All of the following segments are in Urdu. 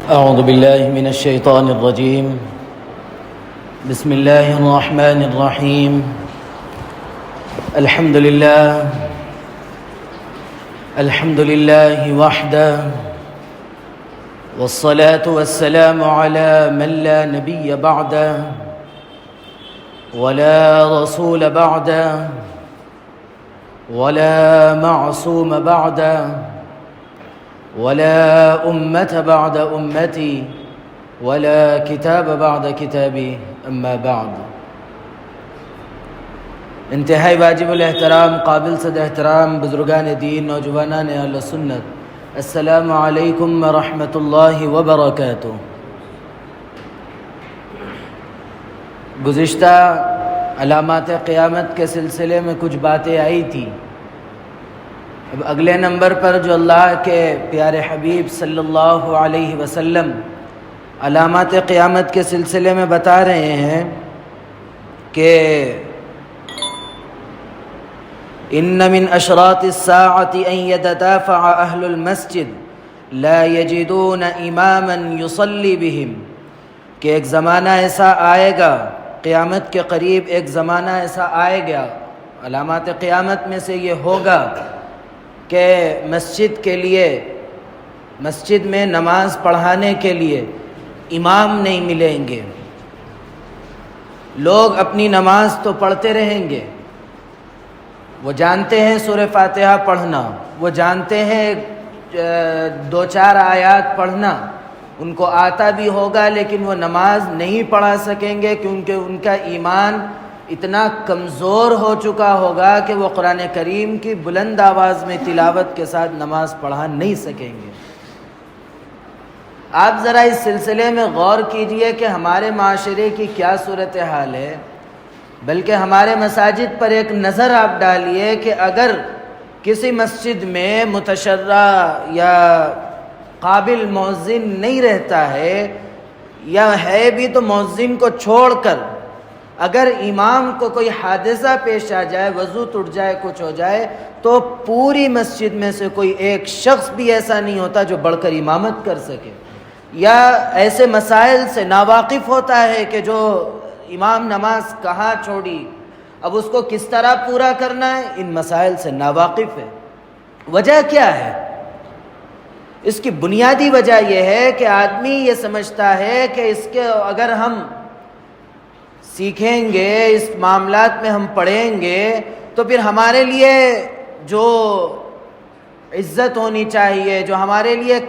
أعوذ بالله من الشيطان الرجيم. بسم الله الرحمن الرحيم. الحمد لله وحده، والصلاة والسلام على من لا نبي بعده ولا رسول بعده ولا معصوم بعده ولا أمة بعد أمتي ولا کتاب بعد کتابی اما بعد. انتہائی واجب الاحترام، قابل صد احترام بزرگان دین، نوجوانان اہل سنت، السلام علیکم ورحمۃ اللہ وبرکاتہ. گزشتہ علامات قیامت کے سلسلے میں کچھ باتیں آئی تھی. اب اگلے نمبر پر جو اللہ کے پیارے حبیب صلی اللہ علیہ وسلم علامات قیامت کے سلسلے میں بتا رہے ہیں کہ ان من اشراط الساعة ان يتدافع اہل المسجد لا يجدون اماما يصلي بهم، کہ ایک زمانہ ایسا آئے گا، قیامت کے قریب ایک زمانہ ایسا آئے گا، علامات قیامت میں سے یہ ہوگا کہ مسجد کے لیے، مسجد میں نماز پڑھانے کے لیے امام نہیں ملیں گے. لوگ اپنی نماز تو پڑھتے رہیں گے، وہ جانتے ہیں سورہ فاتحہ پڑھنا، وہ جانتے ہیں دو چار آیات پڑھنا، ان کو آتا بھی ہوگا، لیکن وہ نماز نہیں پڑھا سکیں گے کیونکہ ان کا ایمان اتنا کمزور ہو چکا ہوگا کہ وہ قرآن کریم کی بلند آواز میں تلاوت کے ساتھ نماز پڑھا نہیں سکیں گے. آپ ذرا اس سلسلے میں غور کیجئے کہ ہمارے معاشرے کی کیا صورتحال ہے، بلکہ ہمارے مساجد پر ایک نظر آپ ڈالیے کہ اگر کسی مسجد میں متشرع یا قابل مؤذن نہیں رہتا ہے، یا ہے بھی تو مؤذن کو چھوڑ کر اگر امام کو کوئی حادثہ پیش آ جائے، وضو ٹوٹ جائے، کچھ ہو جائے، تو پوری مسجد میں سے کوئی ایک شخص بھی ایسا نہیں ہوتا جو بڑھ کر امامت کر سکے، یا ایسے مسائل سے ناواقف ہوتا ہے کہ جو امام نماز کہاں چھوڑی، اب اس کو کس طرح پورا کرنا ہے، ان مسائل سے ناواقف ہے. وجہ کیا ہے؟ اس کی بنیادی وجہ یہ ہے کہ آدمی یہ سمجھتا ہے کہ اس کے اگر ہم سیکھیں گے، اس معاملات میں ہم پڑھیں گے، تو پھر ہمارے لیے جو عزت ہونی چاہیے، جو ہمارے لیے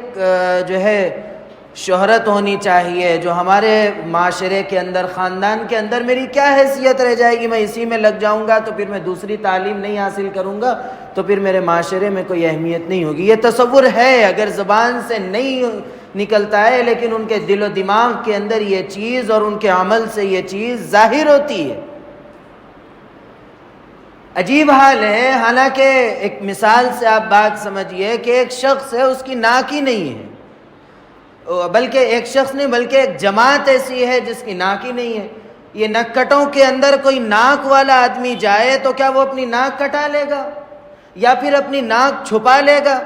جو ہے شہرت ہونی چاہیے، جو ہمارے معاشرے کے اندر، خاندان کے اندر میری کیا حیثیت رہ جائے گی، میں اسی میں لگ جاؤں گا تو پھر میں دوسری تعلیم نہیں حاصل کروں گا تو پھر میرے معاشرے میں کوئی اہمیت نہیں ہوگی. یہ تصور ہے، اگر زبان سے نہیں نکلتا ہے لیکن ان کے دل و دماغ کے اندر یہ چیز اور ان کے عمل سے یہ چیز ظاہر ہوتی ہے. عجیب حال ہے. حالانکہ ایک مثال سے آپ بات سمجھیے کہ ایک شخص ہے، اس کی ناک ہی نہیں ہے، بلکہ ایک شخص نہیں بلکہ ایک جماعت ایسی ہے جس کی ناک ہی نہیں ہے. یہ نکٹوں کے اندر کوئی ناک والا آدمی جائے تو کیا وہ اپنی ناک کٹا لے گا یا پھر اپنی ناک چھپا لے گا؟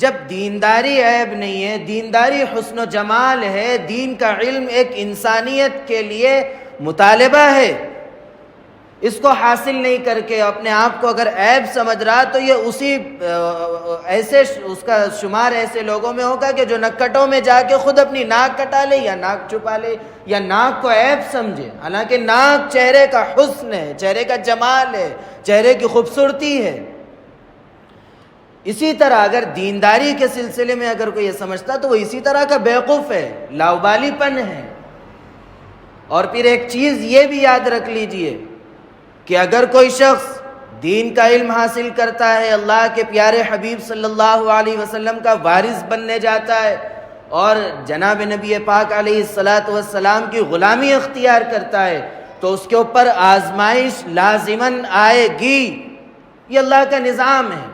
جب دینداری عیب نہیں ہے، دینداری حسن و جمال ہے، دین کا علم ایک انسانیت کے لیے مطالبہ ہے، اس کو حاصل نہیں کر کے اپنے آپ کو اگر عیب سمجھ رہا تو یہ اسی ایسے اس کا شمار ایسے لوگوں میں ہوگا کہ جو نکٹوں میں جا کے خود اپنی ناک کٹا لے یا ناک چھپا لے یا ناک کو عیب سمجھے. حالانکہ ناک چہرے کا حسن ہے، چہرے کا جمال ہے، چہرے کی خوبصورتی ہے. اسی طرح اگر دینداری کے سلسلے میں اگر کوئی یہ سمجھتا تو وہ اسی طرح کا بیوقوف ہے، لاؤبالی پن ہے. اور پھر ایک چیز یہ بھی یاد رکھ لیجئے کہ اگر کوئی شخص دین کا علم حاصل کرتا ہے، اللہ کے پیارے حبیب صلی اللہ علیہ وسلم کا وارث بننے جاتا ہے اور جناب نبی پاک علیہ السلام کی غلامی اختیار کرتا ہے، تو اس کے اوپر آزمائش لازماً آئے گی. یہ اللہ کا نظام ہے.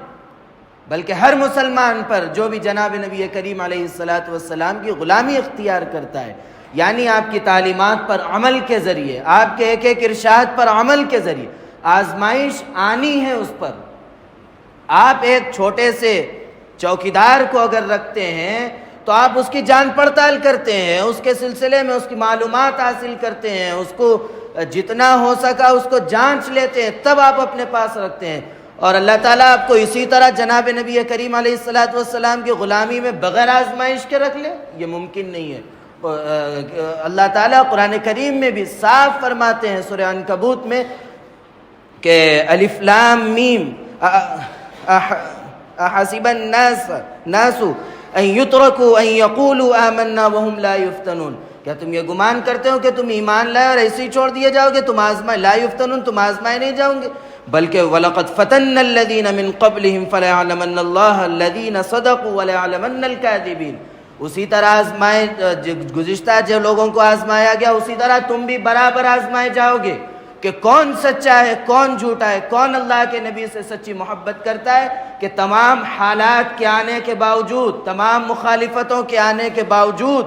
بلکہ ہر مسلمان پر جو بھی جناب نبی کریم علیہ السلام کی غلامی اختیار کرتا ہے، یعنی آپ کی تعلیمات پر عمل کے ذریعے، آپ کے ایک ایک ارشاد پر عمل کے ذریعے آزمائش آنی ہے اس پر. آپ ایک چھوٹے سے چوکیدار کو اگر رکھتے ہیں تو تو آپ اس کی جان پڑتال کرتے ہیں، اس کے سلسلے میں اس کی معلومات حاصل کرتے ہیں، اس کو جتنا ہو سکا اس کو جانچ لیتے ہیں، تب آپ اپنے پاس رکھتے ہیں۔ اور اللہ تعالیٰ آپ کو اسی طرح جناب نبی کریم علیہ السلام کی غلامی میں بغیر آزمائش کے رکھ لے، یہ ممکن نہیں ہے۔ اللہ تعالیٰ قرآن کریم میں بھی صاف فرماتے ہیں سورہ عنکبوت میں کہ الف لام میم احسب الناس ان یترکوا ان یقولوا آمنا وهم لا یفتنون، کیا تم یہ گمان کرتے ہو کہ تم ایمان لائے اور ایسے ہی چھوڑ دیے جاؤ گے؟ تم لا یفتنون، تم آزمائے نہیں جاؤ گے، بلکہ وَلَقَدْ فَتَنَّ الَّذِينَ مِن قَبْلِهِمْ فَلَيَعْلَمَنَّ اللَّهَ الَّذِينَ صَدَقُوا وَلَيَعْلَمَنَّ الْكَاذِبِينَ۔ اسی طرح آزمائے گزشتہ جو لوگوں کو آزمایا گیا، اسی طرح تم بھی برابر آزمائے جاؤ گے کہ کون سچا ہے، کون جھوٹا ہے، کون اللہ کے نبی سے سچی محبت کرتا ہے، کہ تمام حالات کے آنے کے باوجود، تمام مخالفتوں کے آنے کے باوجود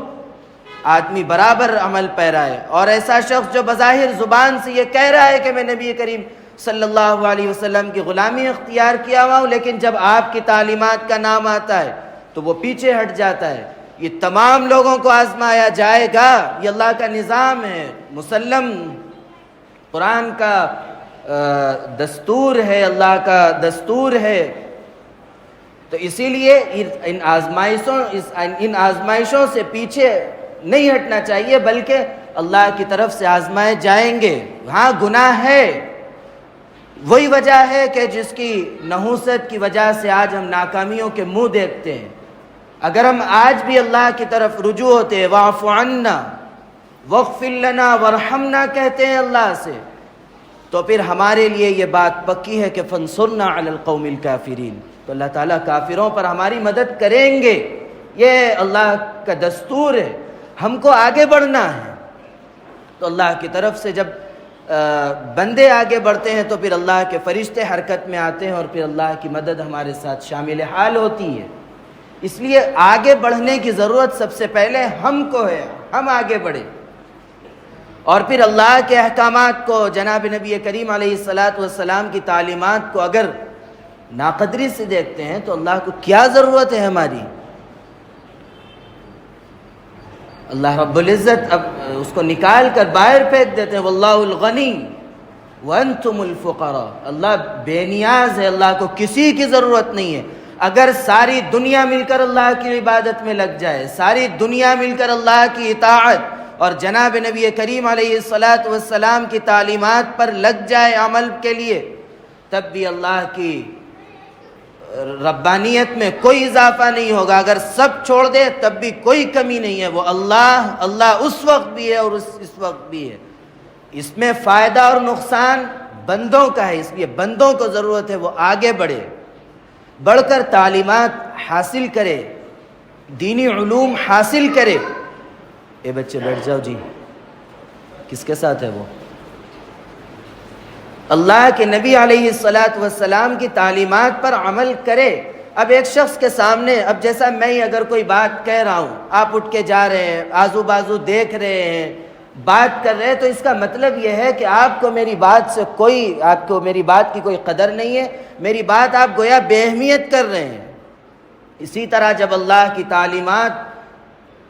آدمی برابر عمل پیرا ہے۔ اور ایسا شخص جو بظاہر زبان سے یہ کہہ رہا ہے کہ میں نبی کریم صلی اللہ علیہ وسلم کی غلامی اختیار کیا ہوا ہوں، لیکن جب آپ کی تعلیمات کا نام آتا ہے تو وہ پیچھے ہٹ جاتا ہے۔ یہ تمام لوگوں کو آزمایا جائے گا، یہ اللہ کا نظام ہے، مسلم قرآن کا دستور ہے، اللہ کا دستور ہے۔ تو اسی لیے ان آزمائشوں سے پیچھے نہیں ہٹنا چاہیے، بلکہ اللہ کی طرف سے آزمائے جائیں گے۔ ہاں گناہ ہے، وہی وجہ ہے کہ جس کی نحوست کی وجہ سے آج ہم ناکامیوں کے منہ دیکھتے ہیں۔ اگر ہم آج بھی اللہ کی طرف رجوع ہوتے، واعف عنا واغفر لنا وارحمنا کہتے ہیں اللہ سے، تو پھر ہمارے لیے یہ بات پکی ہے کہ فانصرنا علی القوم الکافرین، تو اللہ تعالیٰ کافروں پر ہماری مدد کریں گے۔ یہ اللہ کا دستور ہے، ہم کو آگے بڑھنا ہے۔ تو اللہ کی طرف سے جب بندے آگے بڑھتے ہیں تو پھر اللہ کے فرشتے حرکت میں آتے ہیں، اور پھر اللہ کی مدد ہمارے ساتھ شامل حال ہوتی ہے۔ اس لیے آگے بڑھنے کی ضرورت سب سے پہلے ہم کو ہے، ہم آگے بڑھیں، اور پھر اللہ کے احکامات کو، جناب نبی کریم علیہ السلام کی تعلیمات کو اگر ناقدری سے دیکھتے ہیں تو اللہ کو کیا ضرورت ہے ہماری؟ اللہ رب العزت اب اس کو نکال کر باہر پھینک دیتے ہیں، واللہ الغنی وانتم الفقراء، اللہ بے نیاز ہے، اللہ کو کسی کی ضرورت نہیں ہے۔ اگر ساری دنیا مل کر اللہ کی عبادت میں لگ جائے، ساری دنیا مل کر اللہ کی اطاعت اور جناب نبی کریم علیہ السلام کی تعلیمات پر لگ جائے عمل کے لیے، تب بھی اللہ کی ربانیت میں کوئی اضافہ نہیں ہوگا۔ اگر سب چھوڑ دے تب بھی کوئی کمی نہیں ہے۔ وہ اللہ اس وقت بھی ہے اور اس وقت بھی ہے۔ اس میں فائدہ اور نقصان بندوں کا ہے، اس لیے بندوں کو ضرورت ہے وہ آگے بڑھے، بڑھ کر تعلیمات حاصل کرے، دینی علوم حاصل کرے۔ اے بچے بیٹھ جاؤ جی، کس کے ساتھ ہے وہ؟ اللہ کے نبی علیہ السلام کی تعلیمات پر عمل کرے۔ اب ایک شخص کے سامنے، اب جیسا میں اگر کوئی بات کہہ رہا ہوں، آپ اٹھ کے جا رہے ہیں، آزو بازو دیکھ رہے ہیں، بات کر رہے ہیں، تو اس کا مطلب یہ ہے کہ آپ کو میری بات کی کوئی قدر نہیں ہے، میری بات آپ گویا بے اہمیت کر رہے ہیں۔ اسی طرح جب اللہ کی تعلیمات،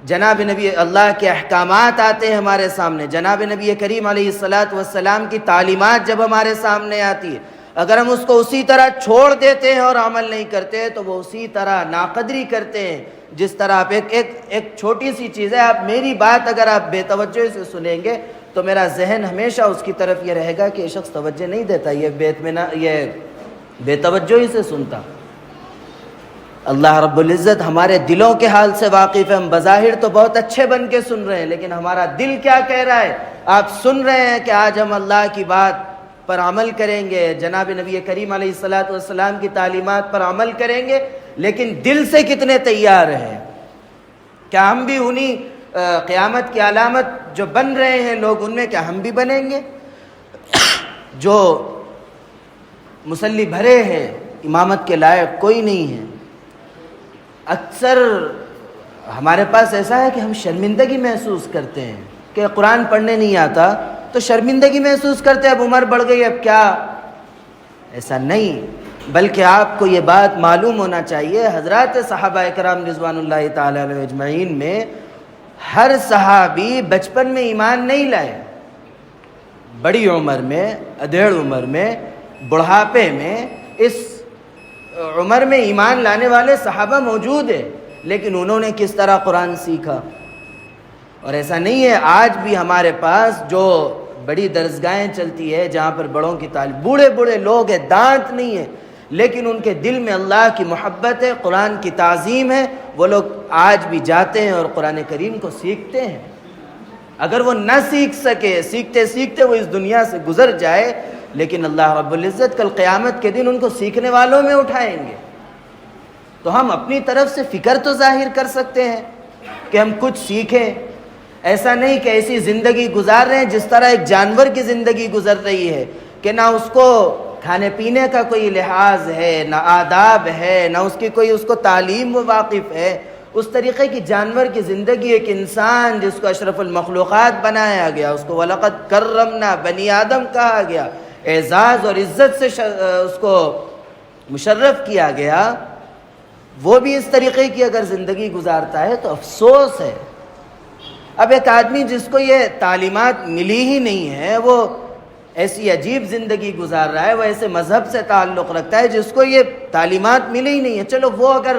جناب نبی اللہ کے احکامات آتے ہیں ہمارے سامنے، جناب نبی کریم علیہ السلام کی تعلیمات جب ہمارے سامنے آتی ہے، اگر ہم اس کو اسی طرح چھوڑ دیتے ہیں اور عمل نہیں کرتے تو وہ اسی طرح ناقدری کرتے ہیں۔ جس طرح آپ ایک چھوٹی سی چیز ہے، آپ میری بات اگر آپ بے توجہ سے سنیں گے تو میرا ذہن ہمیشہ اس کی طرف یہ رہے گا کہ یہ شخص توجہ نہیں دیتا، یہ بے توجہی سے سنتا۔ اللہ رب العزت ہمارے دلوں کے حال سے واقف ہے۔ ہم بظاہر تو بہت اچھے بن کے سن رہے ہیں، لیکن ہمارا دل کیا کہہ رہا ہے؟ آپ سن رہے ہیں کہ آج ہم اللہ کی بات پر عمل کریں گے، جناب نبی کریم علیہ السلام کی تعلیمات پر عمل کریں گے، لیکن دل سے کتنے تیار ہیں؟ کیا ہم بھی انہی قیامت کی علامت جو بن رہے ہیں لوگ، ان میں کیا ہم بھی بنیں گے؟ جو مصلی بھرے ہیں، امامت کے لائق کوئی نہیں ہے۔ اکثر ہمارے پاس ایسا ہے کہ ہم شرمندگی محسوس کرتے ہیں کہ قرآن پڑھنے نہیں آتا تو شرمندگی محسوس کرتے ہیں، اب عمر بڑھ گئی، اب کیا؟ ایسا نہیں۔ بلکہ آپ کو یہ بات معلوم ہونا چاہیے، حضرات صحابہ کرام رضوان اللہ تعالی علیہ اجمعین میں ہر صحابی بچپن میں ایمان نہیں لائے، بڑی عمر میں، ادھیڑ عمر میں، بڑھاپے میں، اس عمر میں ایمان لانے والے صحابہ موجود ہیں، لیکن انہوں نے کس طرح قرآن سیکھا؟ اور ایسا نہیں ہے آج بھی ہمارے پاس جو بڑی درسگاہیں چلتی ہے جہاں پر بڑوں کی تعلیم، بوڑھے بوڑھے لوگ ہیں، دانت نہیں ہے، لیکن ان کے دل میں اللہ کی محبت ہے، قرآن کی تعظیم ہے، وہ لوگ آج بھی جاتے ہیں اور قرآن کریم کو سیکھتے ہیں۔ اگر وہ نہ سیکھ سکے، سیکھتے سیکھتے وہ اس دنیا سے گزر جائے، لیکن اللہ رب العزت کل قیامت کے دن ان کو سیکھنے والوں میں اٹھائیں گے۔ تو ہم اپنی طرف سے فکر تو ظاہر کر سکتے ہیں کہ ہم کچھ سیکھیں، ایسا نہیں کہ ایسی زندگی گزار رہے ہیں جس طرح ایک جانور کی زندگی گزر رہی ہے، کہ نہ اس کو کھانے پینے کا کوئی لحاظ ہے، نہ آداب ہے، نہ اس کی کوئی اس کو تعلیم و واقف ہے۔ اس طریقے کی جانور کی زندگی، ایک انسان جس کو اشرف المخلوقات بنایا گیا، اس کو وَلَقَدْ كَرَّمْنَا بنی آدم کہا گیا، اعزاز اور عزت سے اس کو مشرف کیا گیا، وہ بھی اس طریقے کی اگر زندگی گزارتا ہے تو افسوس ہے۔ اب ایک آدمی جس کو یہ تعلیمات ملی ہی نہیں ہے، وہ ایسی عجیب زندگی گزار رہا ہے، وہ ایسے مذہب سے تعلق رکھتا ہے جس کو یہ تعلیمات ملی ہی نہیں ہے، چلو وہ اگر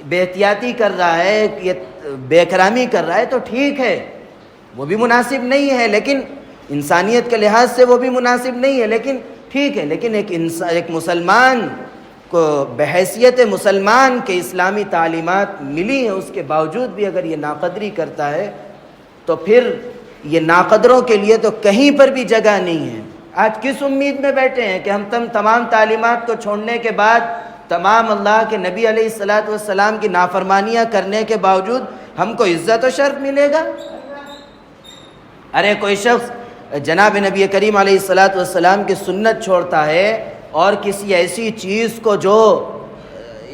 بے احتیاطی کر رہا ہے، یہ بے احترامی کر رہا ہے تو ٹھیک ہے، وہ بھی مناسب نہیں ہے، لیکن انسانیت کے لحاظ سے وہ بھی مناسب نہیں ہے، لیکن ٹھیک ہے، لیکن ایک مسلمان کو بحیثیت مسلمان کے اسلامی تعلیمات ملی ہیں، اس کے باوجود بھی اگر یہ ناقدری کرتا ہے تو پھر یہ ناقدروں کے لیے تو کہیں پر بھی جگہ نہیں ہے۔ آج کس امید میں بیٹھے ہیں کہ ہم تمام تعلیمات کو چھوڑنے کے بعد، تمام اللہ کے نبی علیہ السلام کی نافرمانیاں کرنے کے باوجود ہم کو عزت و شرف ملے گا؟ ارے کوئی شخص جناب نبی کریم علیہ السلام کی سنت چھوڑتا ہے اور کسی ایسی چیز کو جو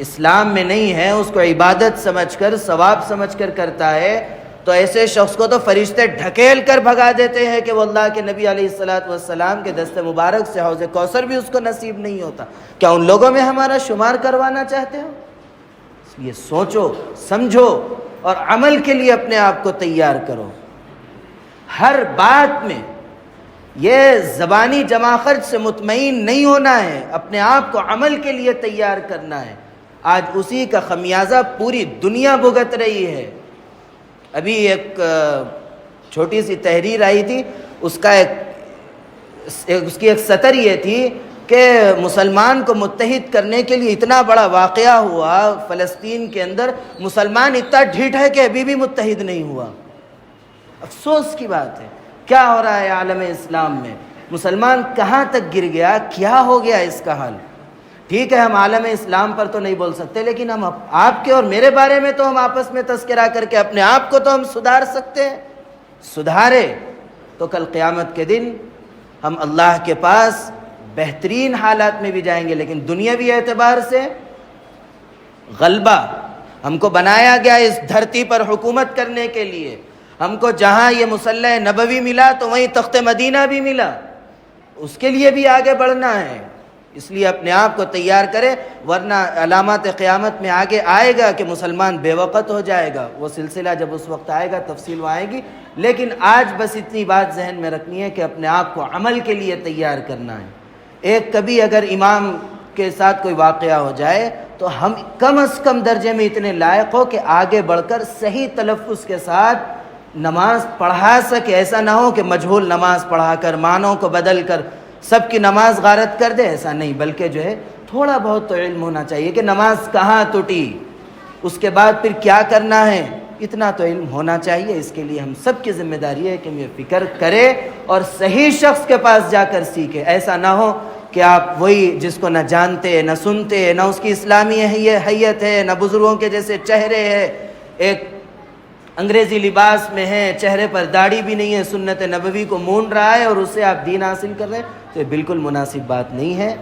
اسلام میں نہیں ہے اس کو عبادت سمجھ کر، ثواب سمجھ کر کرتا ہے، تو ایسے شخص کو تو فرشتے ڈھکیل کر بھگا دیتے ہیں کہ وہ اللہ کے نبی علیہ السلام کے دست مبارک سے حوض کوثر بھی اس کو نصیب نہیں ہوتا۔ کیا ان لوگوں میں ہمارا شمار کروانا چاہتے ہو؟ اس لیے سوچو، سمجھو اور عمل کے لیے اپنے آپ کو تیار کرو۔ ہر بات میں یہ زبانی جمع خرچ سے مطمئن نہیں ہونا ہے، اپنے آپ کو عمل کے لیے تیار کرنا ہے۔ آج اسی کا خمیازہ پوری دنیا بھگت رہی ہے۔ ابھی ایک چھوٹی سی تحریر آئی تھی، اس کی ایک سطر یہ تھی کہ مسلمان کو متحد کرنے کے لیے اتنا بڑا واقعہ ہوا فلسطین کے اندر، مسلمان اتنا ڈھیٹ ہے کہ ابھی بھی متحد نہیں ہوا۔ افسوس کی بات ہے، کیا ہو رہا ہے عالم اسلام میں؟ مسلمان کہاں تک گر گیا؟ کیا ہو گیا اس کا حل؟ ٹھیک ہے ہم عالم اسلام پر تو نہیں بول سکتے، لیکن ہم آپ کے اور میرے بارے میں تو ہم آپس میں تذکرہ کر کے اپنے آپ کو تو ہم سدھار سکتے ہیں۔ سدھارے تو کل قیامت کے دن ہم اللہ کے پاس بہترین حالات میں بھی جائیں گے، لیکن دنیاوی اعتبار سے غلبہ ہم کو بنایا گیا اس دھرتی پر حکومت کرنے کے لیے۔ ہم کو جہاں یہ مسلح نبوی ملا تو وہیں تخت مدینہ بھی ملا، اس کے لیے بھی آگے بڑھنا ہے۔ اس لیے اپنے آپ کو تیار کرے، ورنہ علامات قیامت میں آگے آئے گا کہ مسلمان بے وقت ہو جائے گا۔ وہ سلسلہ جب اس وقت آئے گا تفصیل وہ آئے گی، لیکن آج بس اتنی بات ذہن میں رکھنی ہے کہ اپنے آپ کو عمل کے لیے تیار کرنا ہے۔ ایک کبھی اگر امام کے ساتھ کوئی واقعہ ہو جائے تو ہم کم از کم درجے میں اتنے لائق ہو کہ آگے بڑھ کر صحیح تلفظ کے ساتھ نماز پڑھا سکے۔ ایسا نہ ہو کہ مجہول نماز پڑھا کر، معنوں کو بدل کر سب کی نماز غارت کر دے، ایسا نہیں، بلکہ جو ہے تھوڑا بہت تو علم ہونا چاہیے کہ نماز کہاں ٹوٹی، اس کے بعد پھر کیا کرنا ہے، اتنا تو علم ہونا چاہیے۔ اس کے لیے ہم سب کی ذمہ داری ہے کہ ہم یہ فکر کرے اور صحیح شخص کے پاس جا کر سیکھے۔ ایسا نہ ہو کہ آپ وہی جس کو نہ جانتے، نہ سنتے، نہ اس کی اسلامی حیت ہے، نہ بزرگوں کے جیسے چہرے ہے، ایک انگریزی لباس میں ہے، چہرے پر داڑھی بھی نہیں ہے، سنت نبوی کو مون رہا ہے اور اس سے آپ دین حاصل کر رہے ہیں، تو یہ بالکل مناسب بات نہیں ہے۔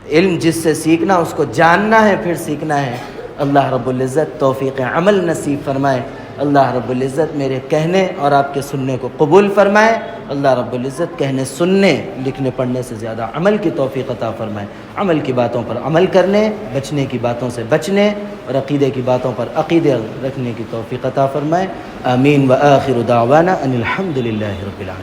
علم جس سے سیکھنا اس کو جاننا ہے، پھر سیکھنا ہے۔ اللہ رب العزت توفیق عمل نصیب فرمائے۔ اللہ رب العزت میرے کہنے اور آپ کے سننے کو قبول فرمائے. اللہ رب العزت کہنے سننے لکھنے پڑھنے سے زیادہ عمل کی توفیق عطا فرمائے. عمل کی باتوں پر عمل کرنے، بچنے کی باتوں سے بچنے اور عقیدے کی باتوں پر عقیدے رکھنے کی توفیق عطا فرمائے. آمین. وآخر دعوانا ان الحمد للہ رب العالمین.